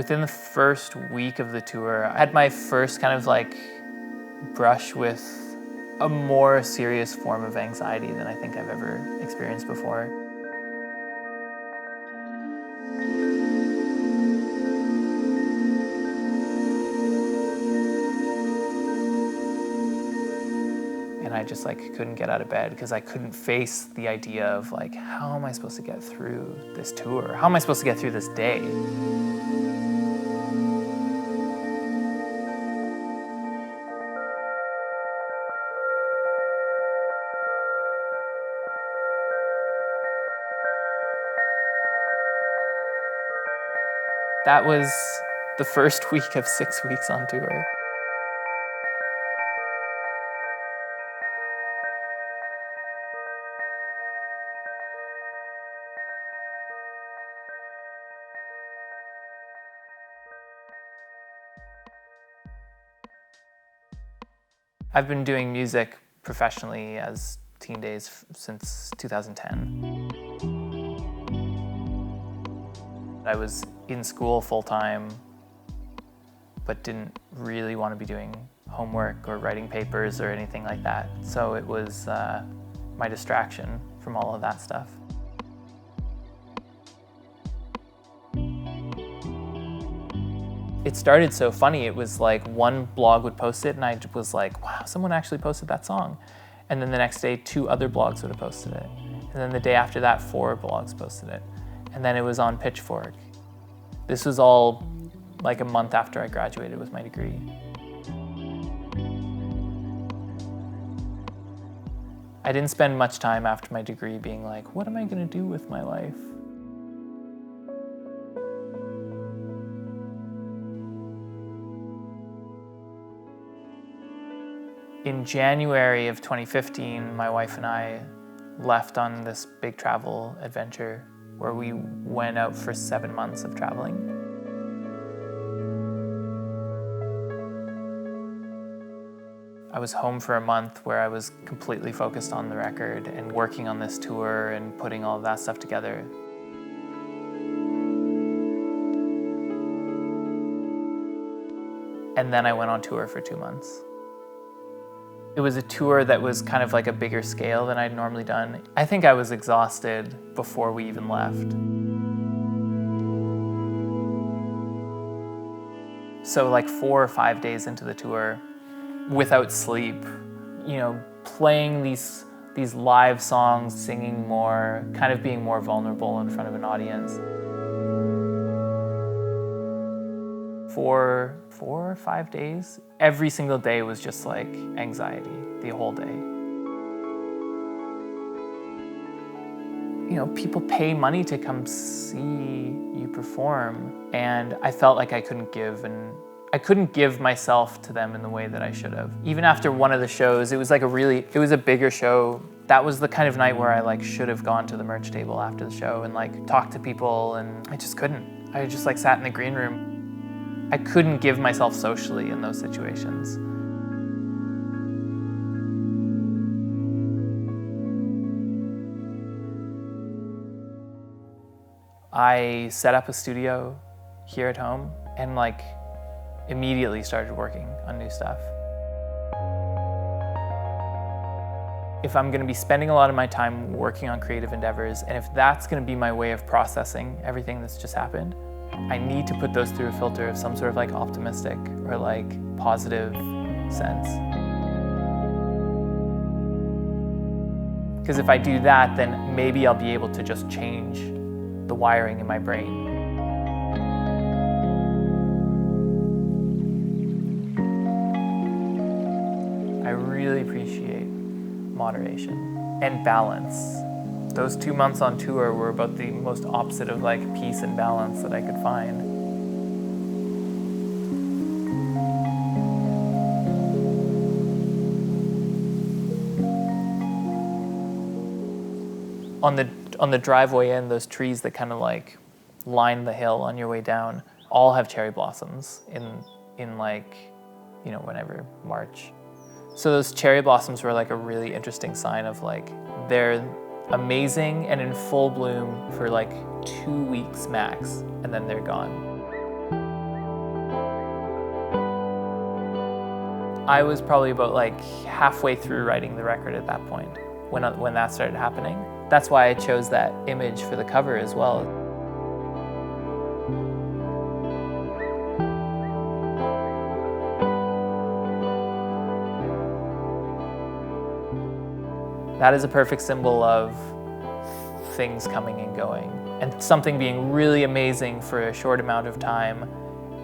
Within the first week of the tour, I had my first kind of like brush with a more serious form of anxiety than I think I've ever experienced before. And I just like couldn't get out of bed because I couldn't face the idea of like, how am I supposed to get through this tour? How am I supposed to get through this day? That was the first week of 6 weeks on tour. I've been doing music professionally as Teen Daze since 2010. I was in school full-time, but didn't really want to be doing homework or writing papers or anything like that. So it was my distraction from all of that stuff. It started so funny. It was like one blog would post it and I was like, wow, someone actually posted that song. And then the next day, 2 other blogs would have posted it. And then the day after that, 4 blogs posted it. And then it was on Pitchfork. This was all like a month after I graduated with my degree. I didn't spend much time after my degree being like, what am I gonna do with my life? In January of 2015, my wife and I left on this big travel adventure where we went out for 7 months of traveling. I was home for a month where I was completely focused on the record and working on this tour and putting all of that stuff together. And then I went on tour for 2 months. It was a tour that was kind of like a bigger scale than I'd normally done. I think I was exhausted before we even left. So like 4 or 5 days into the tour, without sleep, you know, playing these live songs, singing more, kind of being more vulnerable in front of an audience. 4 or 5 days, every single day was just like anxiety, the whole day. You know, people pay money to come see you perform, and I felt like I couldn't give myself to them in the way that I should have. Even after one of the shows, it was a bigger show. That was the kind of night where I like should have gone to the merch table after the show and like talked to people, and I just couldn't. I just like sat in the green room. I couldn't give myself socially in those situations. I set up a studio here at home and like immediately started working on new stuff. If I'm gonna be spending a lot of my time working on creative endeavors, and if that's gonna be my way of processing everything that's just happened, I need to put those through a filter of some sort of like optimistic or like positive sense. Because if I do that, then maybe I'll be able to just change the wiring in my brain. I really appreciate moderation and balance. Those 2 months on tour were about the most opposite of like peace and balance that I could find. On the driveway in, those trees that kind of like line the hill on your way down all have cherry blossoms in like, you know, whenever March. So those cherry blossoms were like a really interesting sign of like they're amazing and in full bloom for like 2 weeks max, and then they're gone. I was probably about like halfway through writing the record at that point when that started happening. That's why I chose that image for the cover as well. That is a perfect symbol of things coming and going, and something being really amazing for a short amount of time,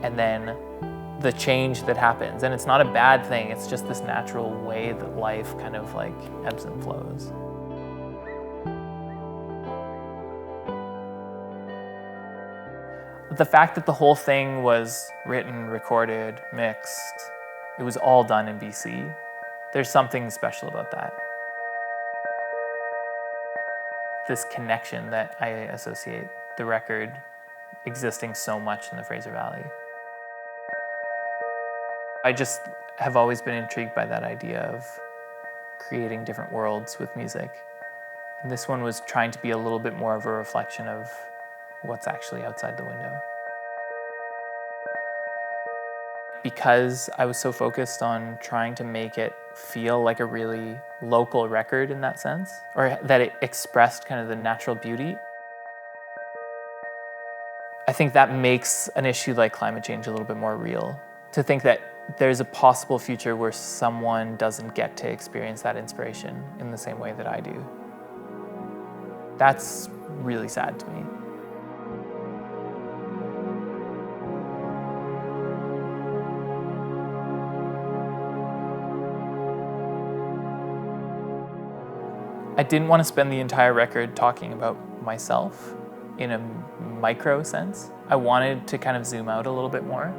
and then the change that happens. And it's not a bad thing, it's just this natural way that life kind of like ebbs and flows. The fact that the whole thing was written, recorded, mixed, it was all done in BC, there's something special about that. This connection that I associate the record existing so much in the Fraser Valley. I just have always been intrigued by that idea of creating different worlds with music. And this one was trying to be a little bit more of a reflection of what's actually outside the window. Because I was so focused on trying to make it feel like a really local record in that sense, or that it expressed kind of the natural beauty, I think that makes an issue like climate change a little bit more real. To think that there's a possible future where someone doesn't get to experience that inspiration in the same way that I do. That's really sad to me. I didn't want to spend the entire record talking about myself in a micro sense. I wanted to kind of zoom out a little bit more.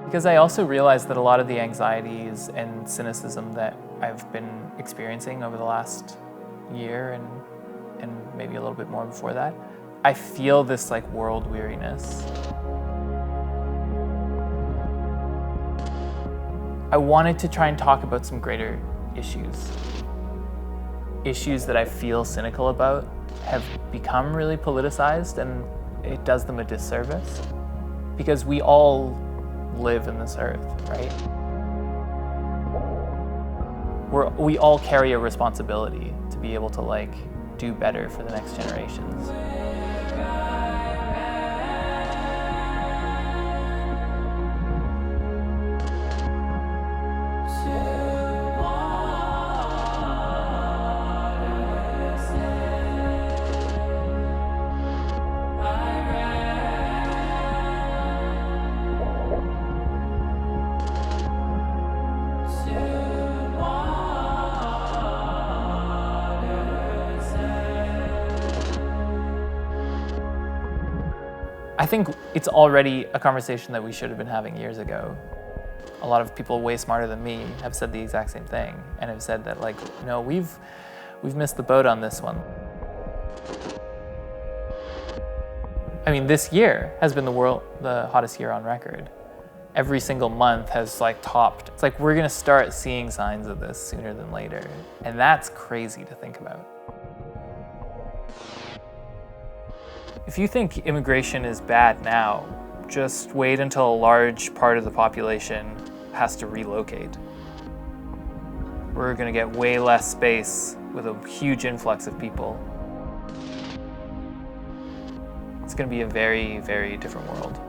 Because I also realized that a lot of the anxieties and cynicism that I've been experiencing over the last year and maybe a little bit more before that, I feel this like world weariness. I wanted to try and talk about some greater issues that I feel cynical about have become really politicized, and it does them a disservice because we all live in this earth, right? We all carry a responsibility to be able to like do better for the next generations. I think it's already a conversation that we should have been having years ago. A lot of people way smarter than me have said the exact same thing and have said that like, no, we've missed the boat on this one. I mean, this year has been the hottest year on record. Every single month has like topped. It's like we're gonna start seeing signs of this sooner than later. And that's crazy to think about. If you think immigration is bad now, just wait until a large part of the population has to relocate. We're gonna get way less space with a huge influx of people. It's gonna be a very, very different world.